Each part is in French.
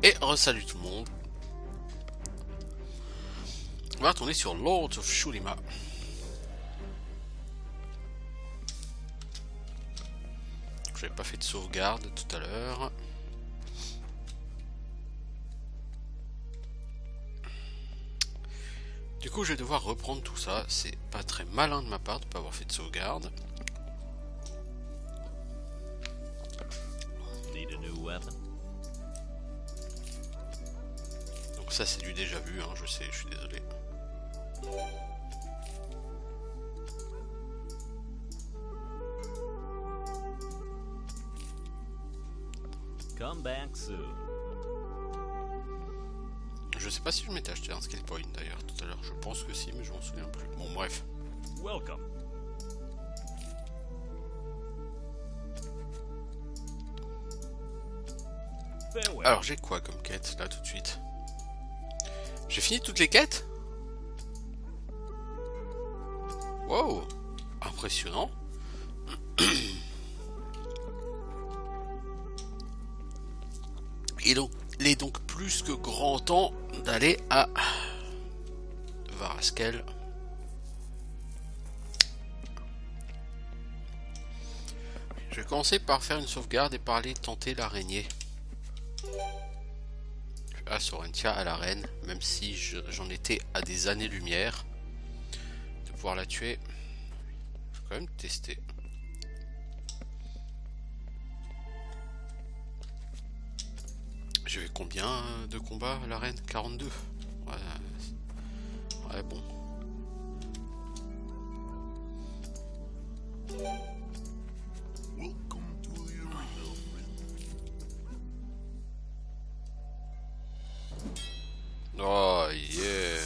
Et re-salut tout le monde. On va retourner sur Lords of Shurima. J'avais pas fait de sauvegarde tout à l'heure. Du coup je vais devoir reprendre tout ça. C'est pas très malin de ma part de pas avoir fait de sauvegarde. Donc ça c'est du déjà vu, hein, je sais, je suis désolé. Come back soon. Je sais pas si je m'étais acheté un skill point d'ailleurs tout à l'heure. Je pense que si, mais je m'en souviens plus. Bon bref. Welcome. Farewell. Alors j'ai quoi comme quête là tout de suite? J'ai fini toutes les quêtes? Wow, impressionnant. Et donc, il est donc plus que grand temps d'aller à Varaskel. Je vais commencer par faire une sauvegarde et par aller tenter l'araignée. À Sorentia, à l'arène, même si j'en étais à des années-lumière de pouvoir la tuer. Je vais quand même tester. J'avais combien de combats à l'arène? 42. Ouais, bon. Oh yeah.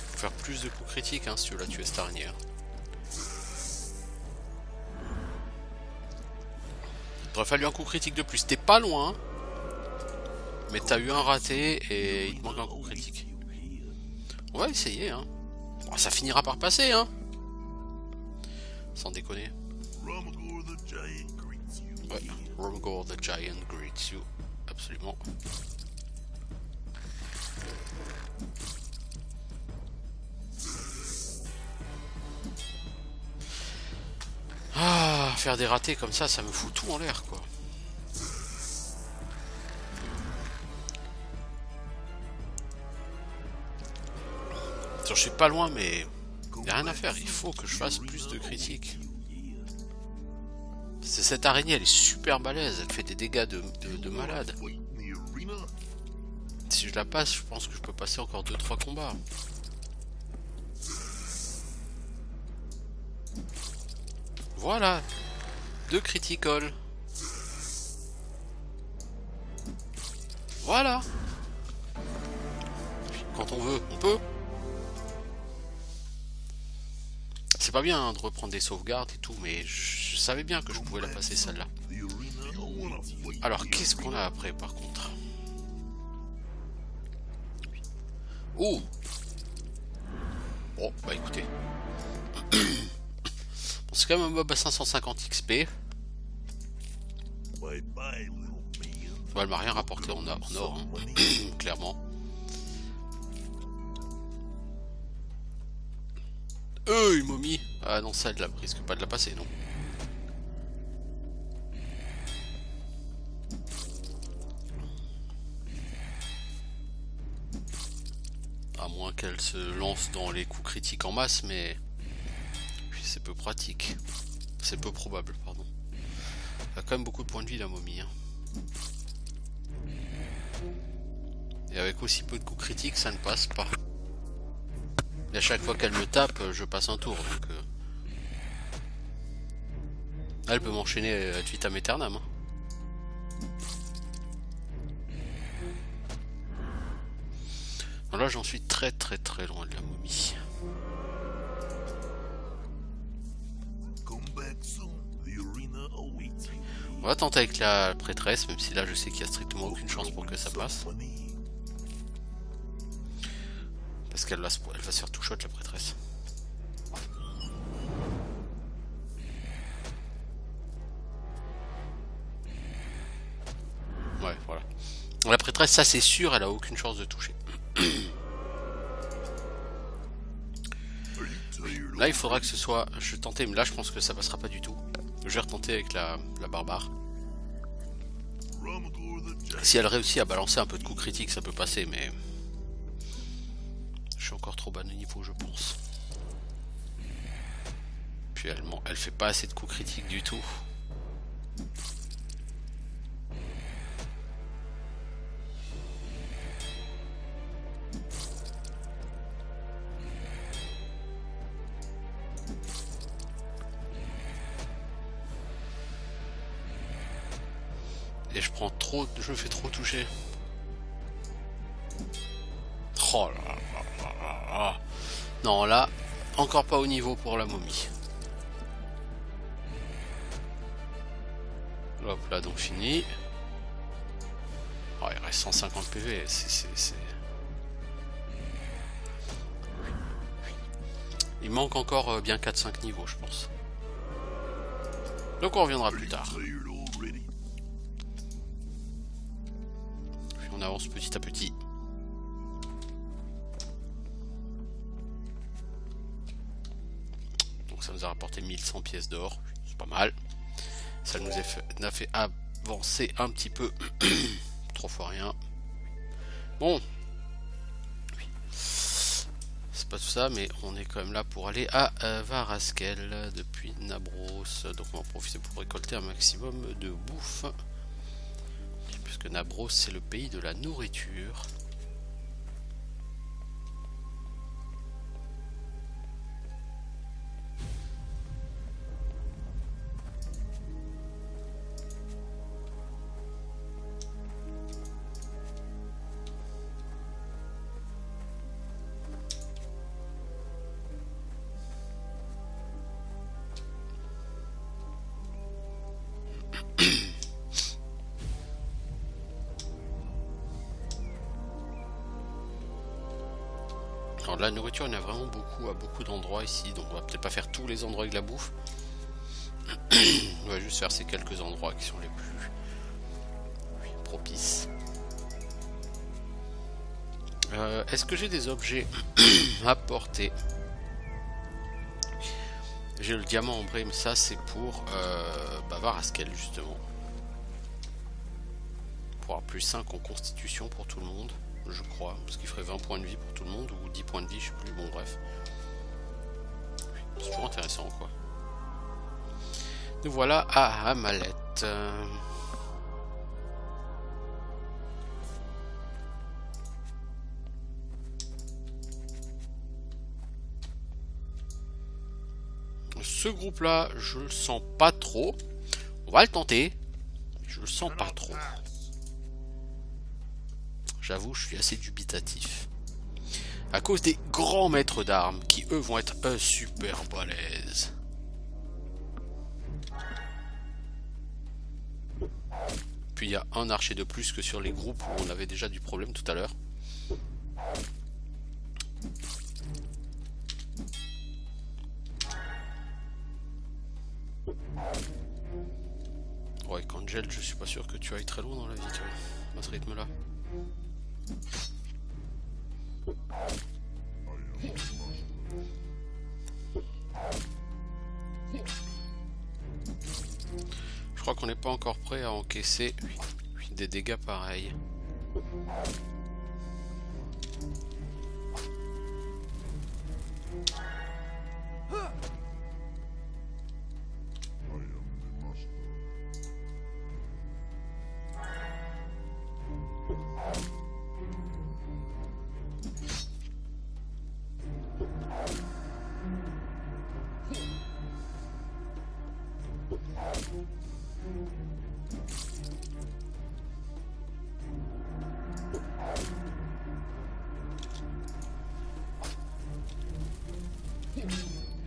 Faut faire plus de coups critiques hein, si tu veux la tuer cette araignée. Il aurait fallu un coup critique de plus. T'es pas loin, mais t'as eu un raté et il te manque un coup critique. On va essayer hein. Bon, ça finira par passer hein. Sans déconner. Ouais, Rumgor the Giant greets you. Absolument. Ah, faire des ratés comme ça me fout tout en l'air quoi. Je suis pas loin mais il n'y a rien à faire, il faut que je fasse plus de critiques. Cette araignée elle est super balèze, elle fait des dégâts de malade. Si je la passe, je pense que je peux passer encore 2-3 combats. Voilà, 2 critical. Voilà. Quand on veut, on peut. C'est pas bien hein, de reprendre des sauvegardes et tout, mais je savais bien que je pouvais la passer celle-là. Alors, qu'est-ce qu'on a après par contre? Oh! Bon, bah écoutez. Bon, c'est quand même un mob à 550 XP. Bon, elle m'a rien rapporté en or, hein. Clairement. Une momie. Ah non, ça, elle risque pas de la passer, non. À moins qu'elle se lance dans les coups critiques en masse, mais c'est peu pratique. C'est peu probable, pardon. Elle a quand même beaucoup de points de vie, la momie. Hein. Et avec aussi peu de coups critiques, ça ne passe pas. Et à chaque fois qu'elle me tape, je passe un tour. Donc, elle peut m'enchaîner ad vitam aeternam. Hein. Là, j'en suis très loin de la momie. On va tenter avec la prêtresse, même si là je sais qu'il y a strictement aucune chance pour que ça passe. Parce qu'elle va se faire tout shot la prêtresse. prêtresse, ça c'est sûr, elle a aucune chance de toucher. Là, il faudra que ce soit... Je vais tenter, mais là, je pense que ça passera pas du tout. Je vais retenter avec la barbare. Si elle réussit à balancer un peu de coups critiques, ça peut passer, mais... Je suis encore trop bas de niveau, je pense. Puis elle fait pas assez de coups critiques du tout. Et je me fais trop toucher. Oh là là là là. Non, là, encore pas au niveau pour la momie. Hop là, donc fini. Oh, il reste 150 PV, c'est... Il manque encore bien 4-5 niveaux, je pense. Donc on reviendra plus tard. Puis on avance petit à petit. Donc ça nous a rapporté 1100 pièces d'or, c'est pas mal. Ça nous a fait avancer un petit peu. 3 fois rien. Bon. C'est pas tout ça, mais on est quand même là pour aller à Varaskel depuis Nabros. Donc on va en profiter pour récolter un maximum de bouffe. Puisque Nabros c'est le pays de la nourriture. Alors de la nourriture, il y en a vraiment beaucoup à beaucoup d'endroits ici, donc on va peut-être pas faire tous les endroits avec la bouffe. On va juste faire ces quelques endroits qui sont les plus propices. Est-ce que j'ai des objets à porter? J'ai le diamant ambré, mais ça c'est pour Varaskel justement. Pour avoir plus 5 en constitution pour tout le monde. Je crois, parce qu'il ferait 20 points de vie pour tout le monde, ou 10 points de vie, je sais plus, bon bref. C'est toujours intéressant quoi. Nous voilà à Hammalet. Ce groupe là, je le sens pas trop. On va le tenter. Je le sens pas trop. J'avoue, je suis assez dubitatif. À cause des grands maîtres d'armes, qui eux vont être super balèzes. Puis il y a un archer de plus que sur les groupes où on avait déjà du problème tout à l'heure. Ouais, Angel, je suis pas sûr que tu ailles très loin dans la vie, toi, à ce rythme-là. Je crois qu'on n'est pas encore prêt à encaisser des dégâts pareils.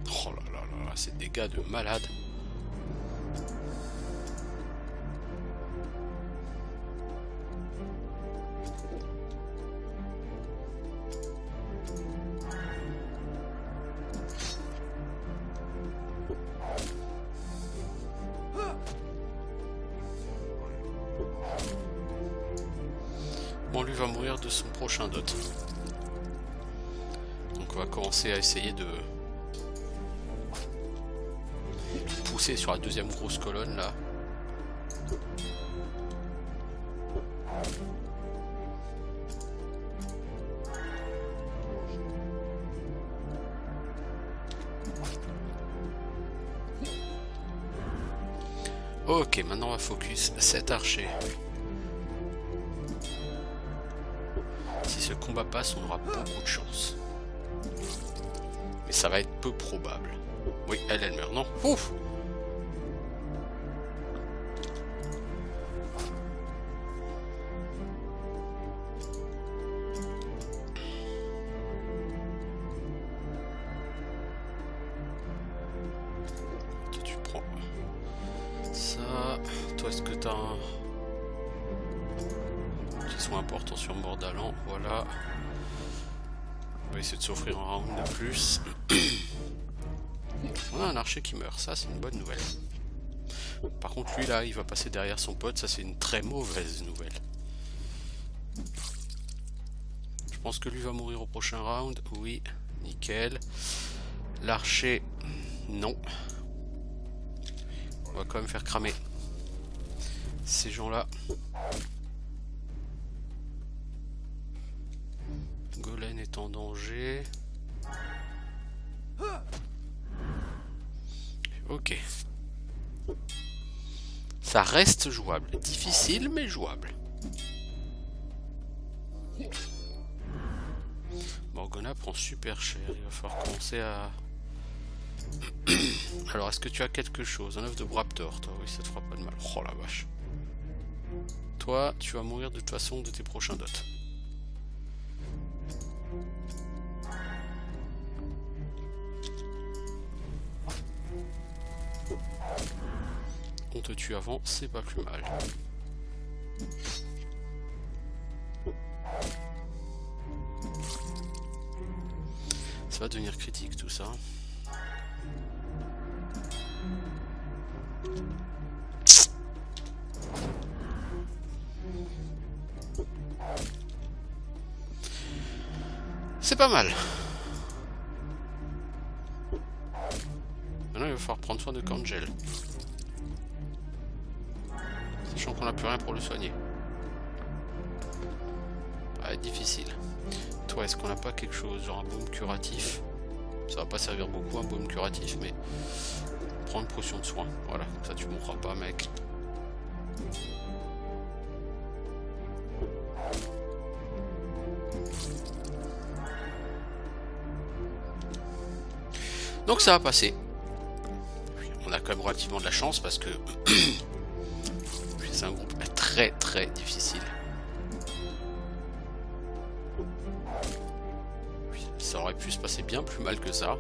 Oh là là là, ces dégâts de malade. théoriquement lui va mourir de son prochain dot. Donc on va commencer à essayer de pousser sur la deuxième grosse colonne là. Ok, maintenant on va focus 7 archers. Si ce combat passe, on aura beaucoup de chance. Mais ça va être peu probable. Oui, elle meurt, non? Ouf! Tu prends ça. Toi, est-ce que t'as un... qui sont importants sur Mordalan? Voilà. On va essayer de s'offrir un round de plus. On a un archer qui meurt, ça c'est une bonne nouvelle. Par contre lui là il va passer derrière son pote, ça c'est une très mauvaise nouvelle. Je pense que lui va mourir au prochain round, oui, nickel. L'archer, non. On va quand même faire cramer ces gens là. Golem est en danger. Ok. Ça reste jouable. Difficile, mais jouable. Morgana prend super cher. Il va falloir commencer à... Alors, est-ce que tu as quelque chose? Un œuf de Braptor, toi. Oui, ça te fera pas de mal. Oh la vache. Toi, tu vas mourir de toute façon de tes prochains dots. On te tue avant, c'est pas plus mal. Ça va devenir critique tout ça. C'est pas mal. Maintenant il va falloir prendre soin de Kangel. Sachant qu'on n'a plus rien pour le soigner. Ah, difficile. Toi, est-ce qu'on n'a pas quelque chose, genre un baume curatif? Ça va pas servir beaucoup un baume curatif, mais prends une potion de soin. Voilà, comme ça tu mourras pas, mec. Donc ça va passer. On a quand même relativement de la chance parce que c'est un groupe très très difficile. Ça aurait pu se passer bien plus mal que ça.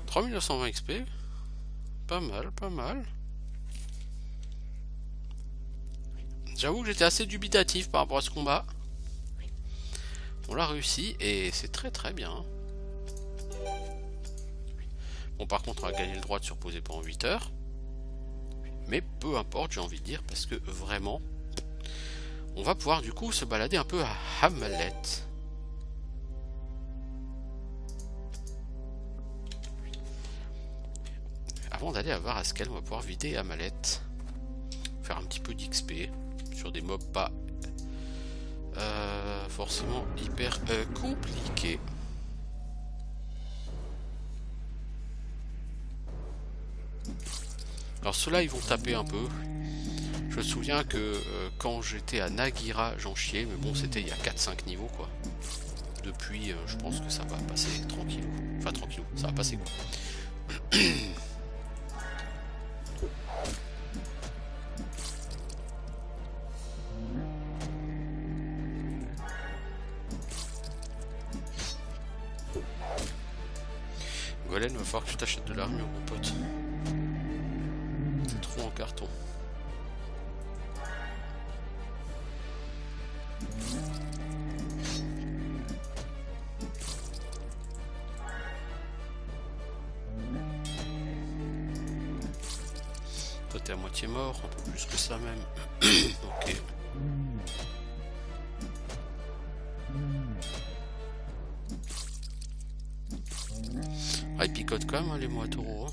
« 3920 XP, pas mal, pas mal. » J'avoue que j'étais assez dubitatif par rapport à ce combat. On l'a réussi et c'est très très bien. Bon, par contre on a gagné le droit de surposer pendant 8 heures. Mais peu importe, j'ai envie de dire, parce que vraiment on va pouvoir du coup se balader un peu à Hamlet. Avant d'aller à Varaskel, on va pouvoir vider Hamlet. Faire un petit peu d'XP sur des mobs pas forcément hyper compliqués. Alors ceux-là ils vont taper un peu. Je me souviens que quand j'étais à Nagira j'en chiais, mais bon c'était il y a 4-5 niveaux quoi. Depuis je pense que ça va passer tranquillou. Enfin tranquillou, ça va passer quoi. Golem, va falloir que tu t'achètes de l'armure, mon pote. carton. Toi t'es à moitié mort, un peu plus que ça même. Ok. Ah, il picote quand même, hein, les mois taureaux. Hein.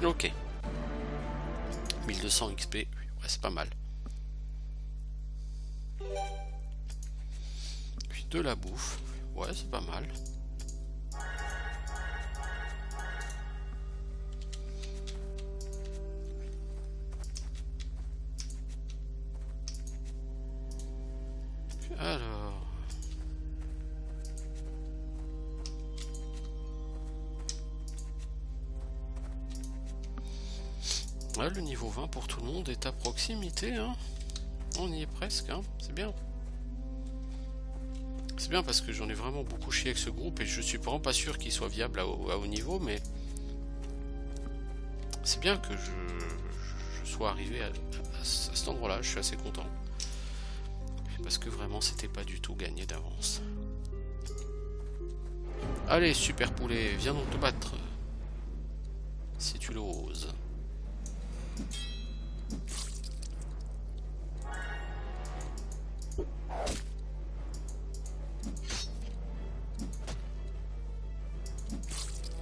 Ok. 1200 XP, ouais, c'est pas mal. Puis de la bouffe, ouais, c'est pas mal. Alors... Ouais, le niveau 20 pour tout le monde est à proximité, hein. On y est presque, hein. C'est bien. C'est bien parce que j'en ai vraiment beaucoup chié avec ce groupe et je suis vraiment pas sûr qu'il soit viable à haut niveau, mais c'est bien que je sois arrivé à cet endroit-là. Je suis assez content parce que vraiment c'était pas du tout gagné d'avance. Allez, super poulet, viens donc te battre si tu l'oses.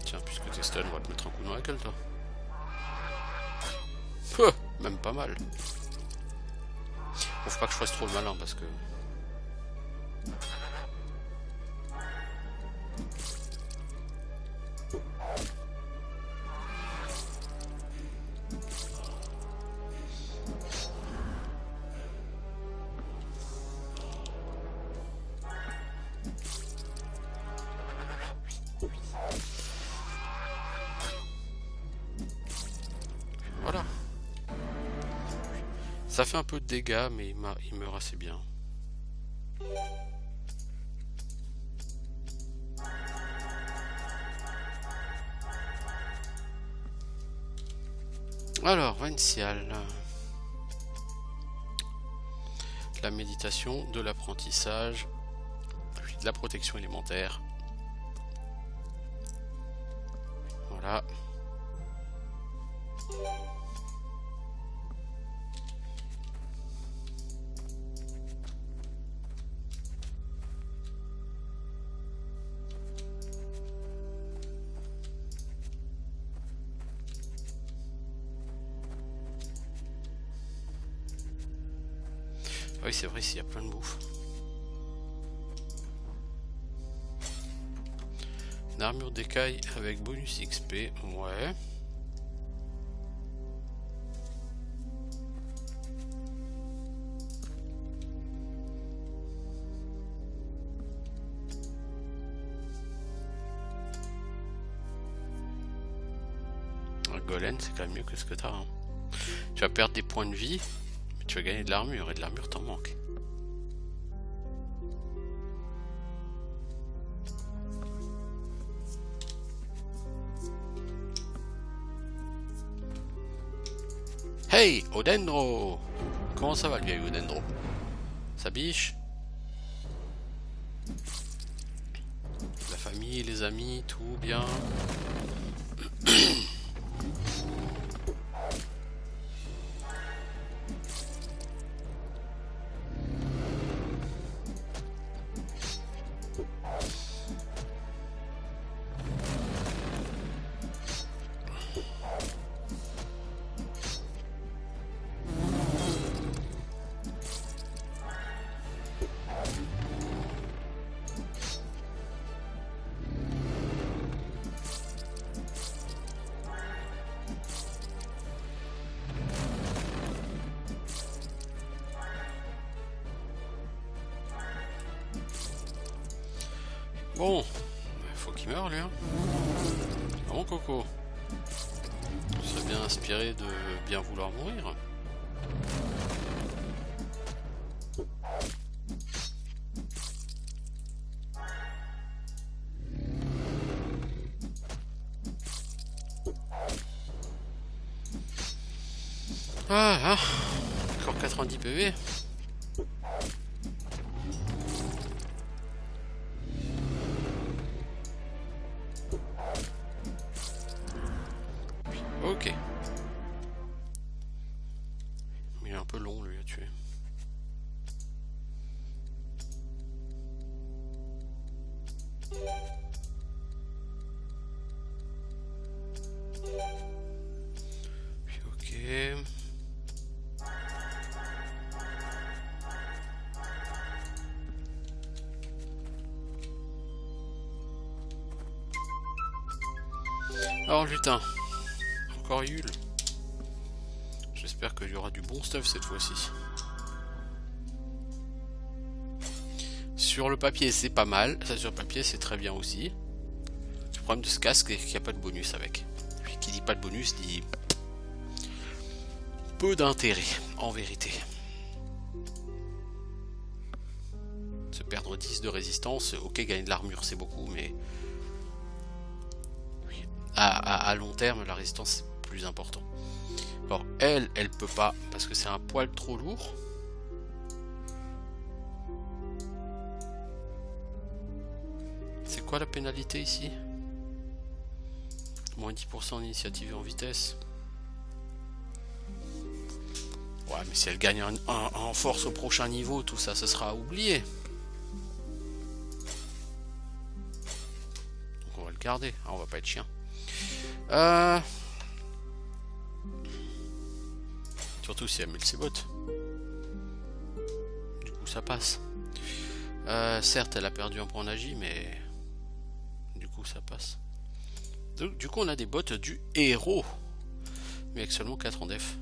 Tiens, puisque t'es stun, on va te mettre un coup dans la gueule, toi. Même pas mal. Faut pas que je fasse trop le malin parce que... Voilà. Ça fait un peu de dégâts, mais il meurt assez bien. Alors, Vincial. La méditation, de l'apprentissage, de la protection élémentaire. Voilà. Oui, c'est vrai, s'il y a plein de bouffe. Une armure d'écaille avec bonus XP, ouais. Un golem, c'est quand même mieux que ce que t'as. Hein. Tu vas perdre des points de vie. Tu vas gagner de l'armure, et de l'armure t'en manque. Hey, Odendro! Comment ça va le vieil Odendro? Ça biche? La famille, les amis, tout bien? Bon, faut qu'il meure lui. Hein. Ah mon coco. Je serais bien inspiré de bien vouloir mourir. Ah, encore 90 PV. Ok. Mais il est un peu long lui à tuer. Ok. Alors lutin, encore Yule. J'espère qu'il y aura du bon stuff cette fois-ci. Sur le papier c'est pas mal, ça sur le papier c'est très bien aussi. Le problème de ce casque c'est qu'il n'y a pas de bonus avec. Puis qui dit pas de bonus dit peu d'intérêt en vérité. Se perdre 10 de résistance, ok gagner de l'armure c'est beaucoup mais... À long terme, la résistance c'est plus important. Alors elle peut pas parce que c'est un poil trop lourd. C'est quoi la pénalité ici? Moins 10% en initiative et en vitesse. Ouais, mais si elle gagne en force au prochain niveau, tout ça, ce sera oublié. Donc on va le garder. Ah, on va pas être chien. Surtout si elle met ses bottes. Du coup ça passe. Certes elle a perdu un point en agi mais du coup ça passe. Donc, du coup on a des bottes du héros. Mais avec seulement 4 en def.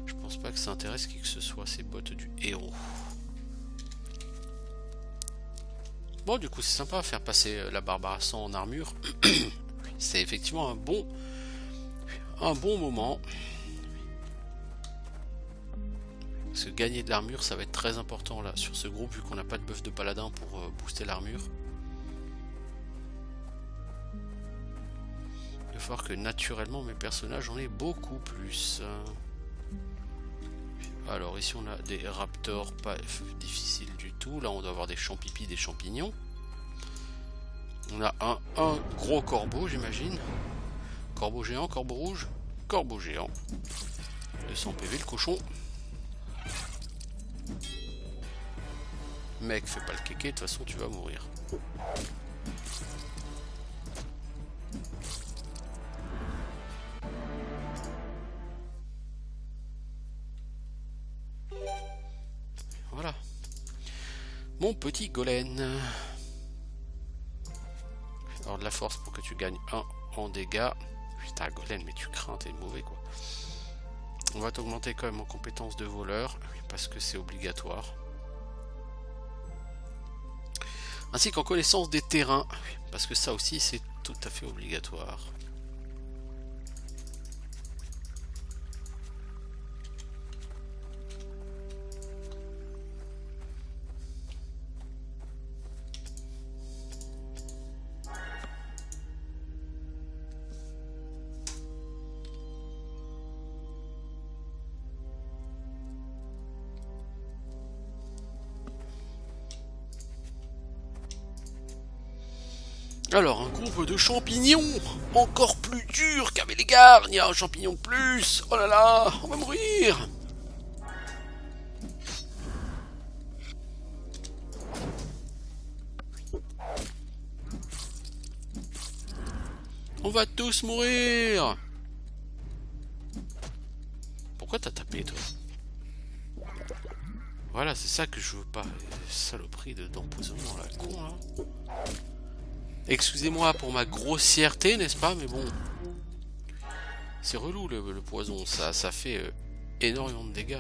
Je pense pas que ça intéresse qui que ce soit ces bottes du héros. Bon du coup c'est sympa faire passer la Barbara 100 en armure. C'est effectivement un bon moment. Parce que gagner de l'armure ça va être très important là sur ce groupe vu qu'on n'a pas de buff de paladin pour booster l'armure. Il va falloir que naturellement mes personnages en aient beaucoup plus. Alors ici on a des raptors pas difficiles du tout. Là on doit avoir des champipis, des champignons. On a un gros corbeau j'imagine. Corbeau géant, corbeau rouge, corbeau géant. 200 PV le cochon. Mec fais pas le kéké, de toute façon tu vas mourir. Voilà. Mon petit golem. Alors de la force pour que tu gagnes 1 en dégâts. Putain golem mais tu crains, t'es mauvais quoi. On va t'augmenter quand même en compétences de voleur. Parce que c'est obligatoire. Ainsi qu'en connaissance des terrains. Parce que ça aussi c'est tout à fait obligatoire. Alors, un groupe de champignons, encore plus dur qu'avec les gardes, il y a un champignon de plus, oh là là, on va mourir. On va tous mourir. Pourquoi t'as tapé toi? Voilà, c'est ça que je veux pas, saloperie d'empoisonnement là, con là. Excusez-moi pour ma grossièreté, n'est-ce pas? Mais bon, c'est relou le poison, ça fait énormément de dégâts.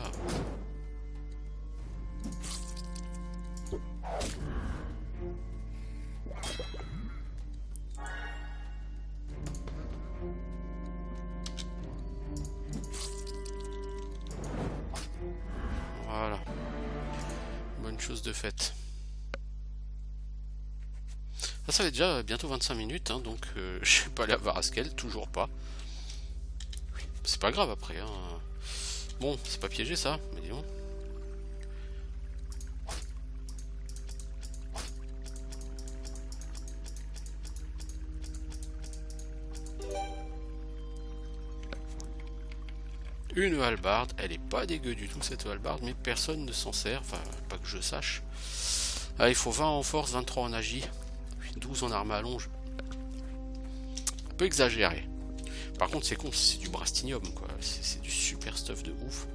Voilà. Bonne chose de faite. Ça fait déjà bientôt 25 minutes, hein, donc je suis pas allé à Varaskel, toujours pas. C'est pas grave après. Hein. Bon, c'est pas piégé ça, mais disons. Une hallebarde, elle est pas dégueu du tout cette hallebarde, mais personne ne s'en sert, enfin pas que je sache. Ah, il faut 20 en force, 23 en agi, 12 en arme à longe. Un peu exagéré. Par contre c'est con, c'est du brastinium quoi, c'est du super stuff de ouf.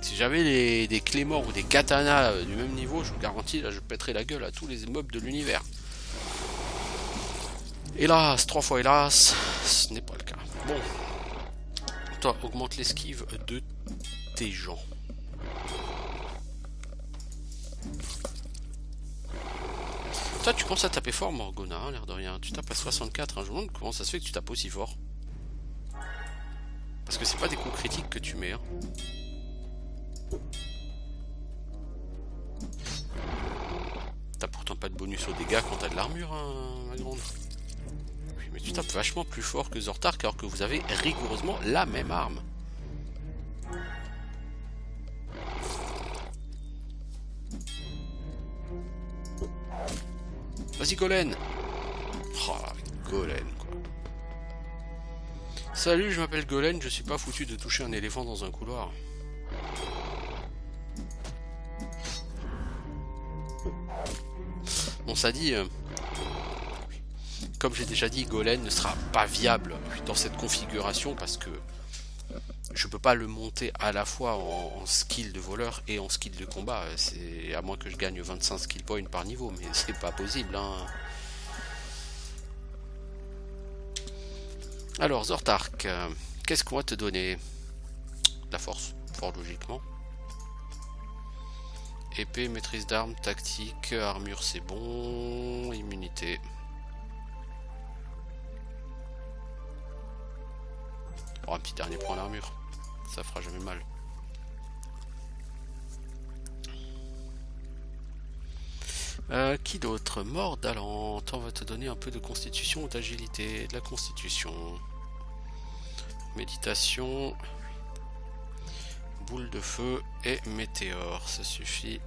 Si j'avais des claymores ou des katanas du même niveau, je vous garantis, là je pèterais la gueule à tous les mobs de l'univers. Hélas, 3 fois hélas, ce n'est pas le cas. Bon. Toi, augmente l'esquive de tes gens. Toi, tu commences à taper fort, Morgana, hein, l'air de rien. Tu tapes à 64, hein. Je me demande comment ça se fait que tu tapes aussi fort. Parce que c'est pas des coups critiques que tu mets. Hein. T'as pourtant pas de bonus aux dégâts quand t'as de l'armure, hein, ma grande. Oui, mais tu tapes vachement plus fort que Zortark alors que vous avez rigoureusement la même arme. Vas-y Golen. Oh, Golen quoi. Salut, je m'appelle Golen, je suis pas foutu de toucher un éléphant dans un couloir. Bon, ça dit, comme j'ai déjà dit, Golen ne sera pas viable dans cette configuration parce que je peux pas le monter à la fois en skill de voleur et en skill de combat. C'est à moins que je gagne 25 skill points par niveau, mais c'est pas possible. Hein. Alors, Zortark, qu'est-ce qu'on va te donner? La force, fort logiquement. Épée, maîtrise d'armes, tactique, armure c'est bon, immunité. Oh, un petit dernier point l'armure, ça fera jamais mal. Qui d'autre? Mordalante, on va te donner un peu de constitution ou d'agilité, de la constitution. Méditation. Boule de feu et météore, ça suffit.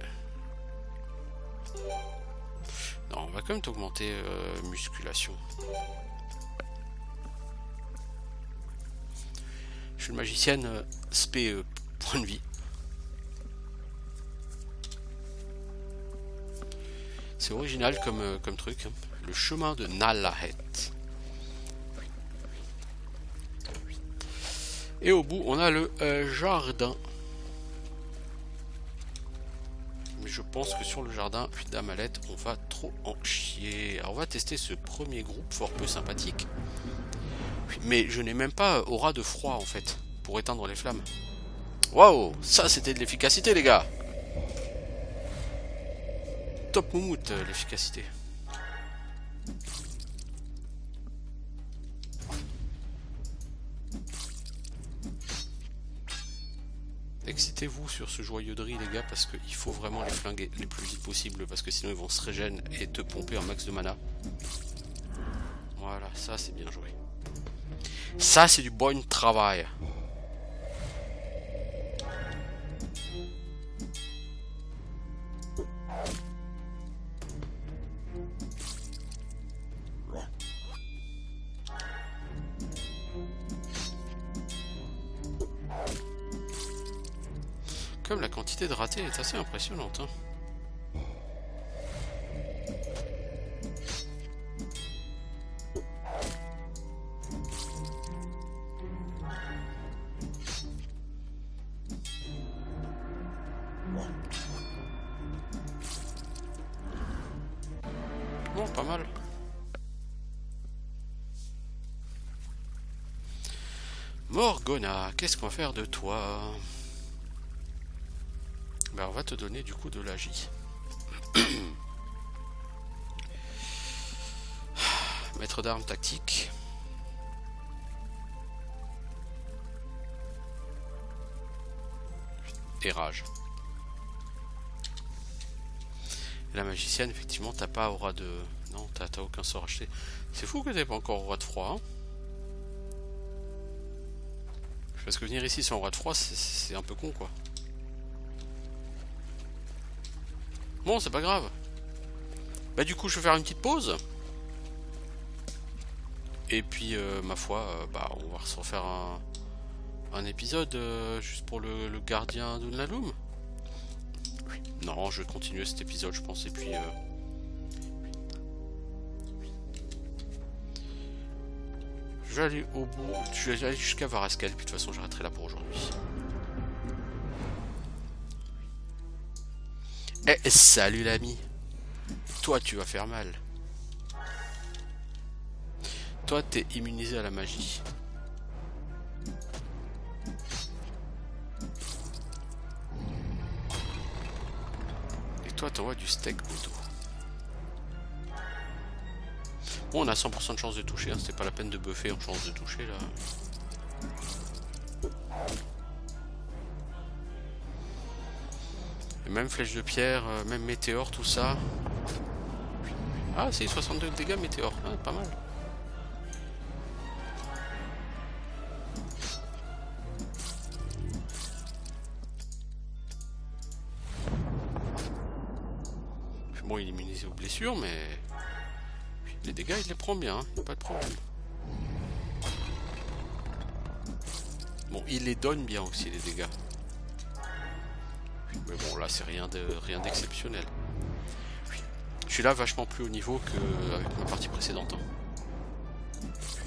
Non, on va quand même t'augmenter musculation. Je suis une magicienne spé point de vie. C'est original comme truc. Le chemin de Nalahet. Et au bout, on a le jardin. Mais je pense que sur le jardin d'Amalet, on va trop en chier. Alors on va tester ce premier groupe fort peu sympathique. Mais je n'ai même pas aura de froid en fait, pour éteindre les flammes. Waouh, ça c'était de l'efficacité les gars. Top moumoute l'efficacité. Excitez-vous sur ce joyeux drille les gars parce qu'il faut vraiment les flinguer le plus vite possible parce que sinon ils vont se régénérer et te pomper un max de mana. Voilà, ça c'est bien joué. Ça c'est du bon travail. Comme la quantité de ratés est assez impressionnante. Hein. Bon, pas mal. Morgana, qu'est-ce qu'on va faire de toi? Ben, on va te donner du coup de l'agi. Maître d'armes tactique. Et rage. Et la magicienne, effectivement, t'as pas aura de... Non, t'as aucun sort acheté. C'est fou que t'aies pas encore aura de froid. Hein, parce que venir ici sans aura de froid, c'est un peu con, quoi. Bon, c'est pas grave. Bah du coup, je vais faire une petite pause. Et puis, ma foi, bah, on va se refaire un épisode juste pour le gardien d'Unlalum. Oui. Non, je vais continuer cet épisode, je pense. Et puis, je vais aller au bout. Je vais aller jusqu'à Varaskel. Puis de toute façon, j'arrêterai là pour aujourd'hui. Eh, salut l'ami. Toi, tu vas faire mal. Toi, t'es immunisé à la magie. Et toi, t'envoies du steak plutôt. Bon, on a 100% de chance de toucher. Hein. C'était pas la peine de buffer en chance de toucher là. Et même flèche de pierre, même météore, tout ça. Ah, c'est 62 dégâts météore. Ah, pas mal. Bon, il est immunisé aux blessures, mais les dégâts, il les prend bien, hein, y a pas de problème. Bon, il les donne bien aussi, les dégâts. Mais bon, là, c'est rien d'exceptionnel. Je suis là vachement plus haut niveau qu'avec ma partie précédente. Hein.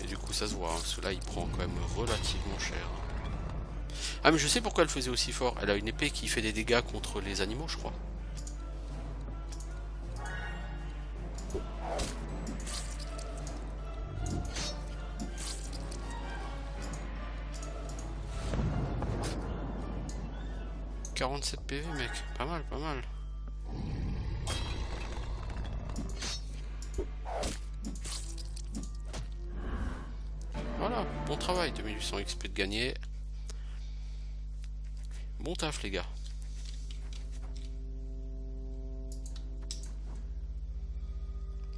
Et du coup, ça se voit, hein, parce que là, il prend quand même relativement cher. Ah, mais je sais pourquoi elle faisait aussi fort. Elle a une épée qui fait des dégâts contre les animaux, je crois. « 47 PV, mec. Pas mal, pas mal. » Voilà, bon travail, 2800 XP de gagné. Bon taf les gars.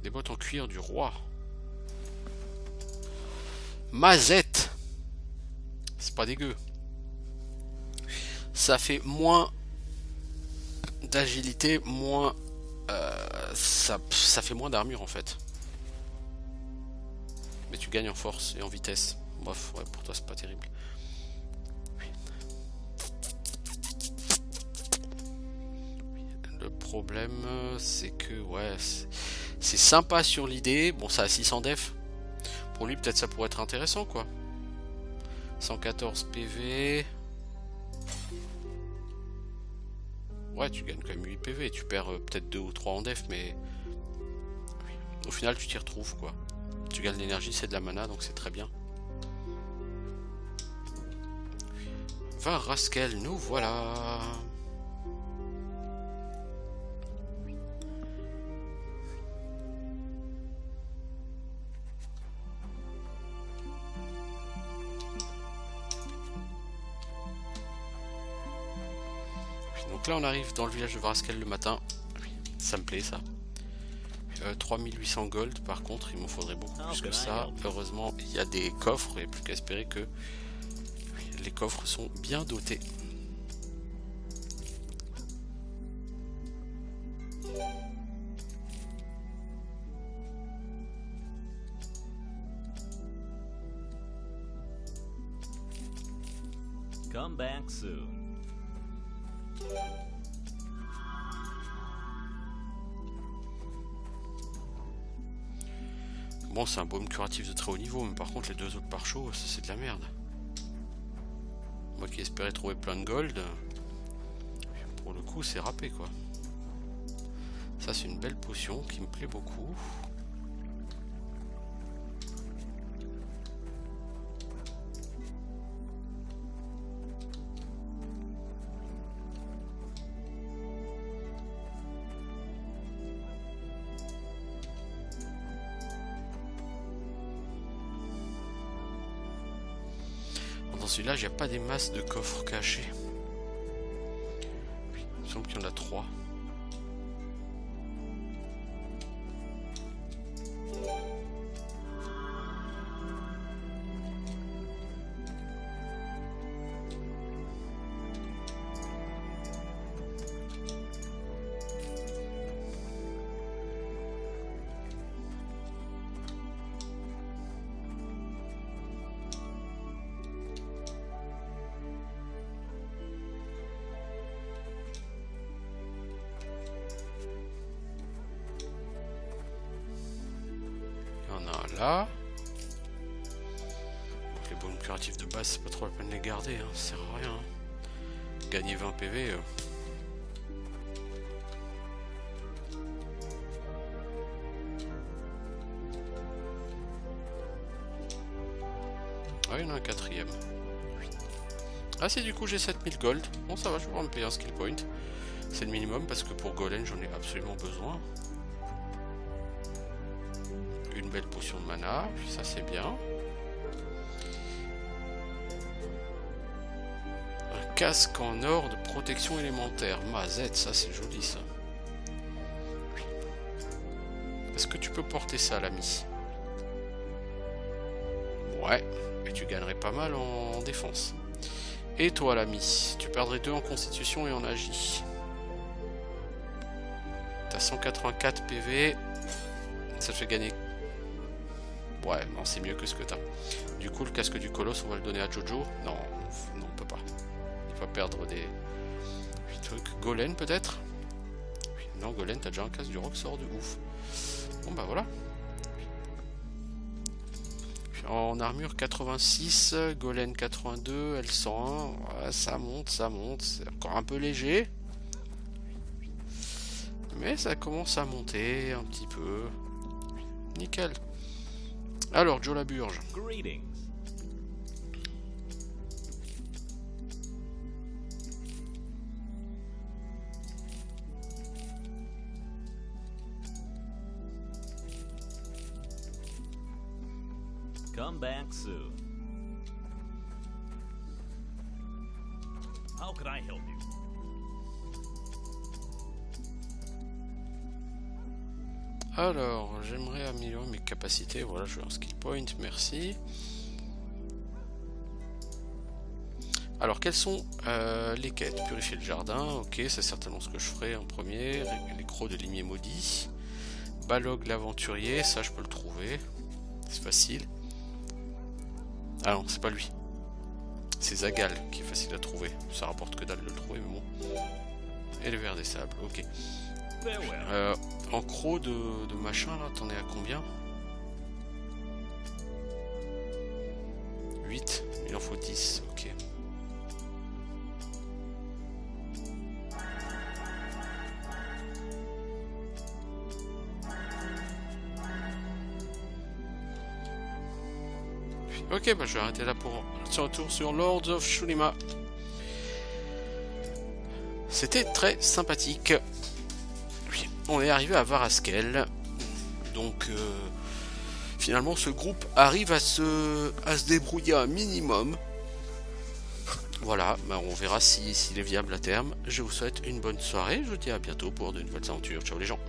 Des bottes en cuir du roi. Mazette. C'est pas dégueu. Ça fait moins d'agilité, moins... ça fait moins d'armure en fait. Mais tu gagnes en force et en vitesse. Bref, ouais, pour toi c'est pas terrible. Le problème c'est que ouais, c'est sympa sur l'idée. Bon, ça a 600 def. Pour lui peut-être ça pourrait être intéressant quoi. 114 PV. Ouais, tu gagnes quand même 8 PV. Tu perds peut-être 2 ou 3 en def, mais au final tu t'y retrouves quoi. Tu gagnes de l'énergie, c'est de la mana, donc c'est très bien. Varaskel, nous voilà. Donc là on arrive dans le village de Varaskel le matin. Ça me plaît ça. 3800 gold, par contre il m'en faudrait beaucoup plus que ça. Heureusement il y a des coffres et plus qu'à espérer que les coffres sont bien dotés. Come back soon. Bon, c'est un baume curatif de très haut niveau, mais par contre les deux autres par chaud, c'est de la merde. Moi qui espérais trouver plein de gold, pour le coup c'est râpé quoi. Ça c'est une belle potion qui me plaît beaucoup. Celui-là, il n'y a pas des masses de coffres cachés. Il me semble qu'il y en a 3. Là. Donc les bonus curatifs de base, c'est pas trop la peine de les garder, hein, ça sert à rien. Gagner 20 PV. Ah, il y en a un quatrième. Ah, si, du coup j'ai 7000 gold. Bon, ça va, je vais pouvoir me payer un skill point. C'est le minimum parce que pour Golem, j'en ai absolument besoin. Une belle potion de mana, puis ça c'est bien. Un casque en or de protection élémentaire. Mazette, ça c'est joli ça. Est-ce que tu peux porter ça, l'ami? Ouais, et tu gagnerais pas mal en défense. Et toi, l'ami, tu perdrais 2 en constitution et en agi. T'as 184 PV. Ça te fait gagner. Ouais, non, c'est mieux que ce que t'as. Du coup, le casque du colosse, on va le donner à Jojo. Non, non, on peut pas. Il va perdre des trucs. Golem, peut-être? Non, Golem, t'as déjà un casque du Roxor de ouf. Bon, bah voilà. En armure 86, Golem 82, L101. Ouais, ça monte, ça monte. C'est encore un peu léger. Mais ça commence à monter un petit peu. Nickel. Alors, Joe Laburge. Greetings. Come back soon. How can I help you? Alors, j'aimerais améliorer mes capacités. Voilà, je veux un skill point, merci. Alors, quelles sont les quêtes? Purifier le jardin, ok, c'est certainement ce que je ferai en premier. Les crocs de limier maudit. Balog l'aventurier, ça je peux le trouver. C'est facile. Ah non, c'est pas lui. C'est Zagal qui est facile à trouver. Ça rapporte que dalle de le trouver, mais bon. Et le ver des sables, ok. En croc de machin là, t'en es à combien? 8, il en faut 10, ok. Ok, bah je vais arrêter là pour un tour sur Lords of Shulima. C'était très sympathique. Oui, on est arrivé à Varaskel. Donc finalement ce groupe arrive à se débrouiller un minimum. Voilà, bah on verra s'il est viable à terme. Je vous souhaite une bonne soirée. Je vous dis à bientôt pour de nouvelles aventures. Ciao les gens.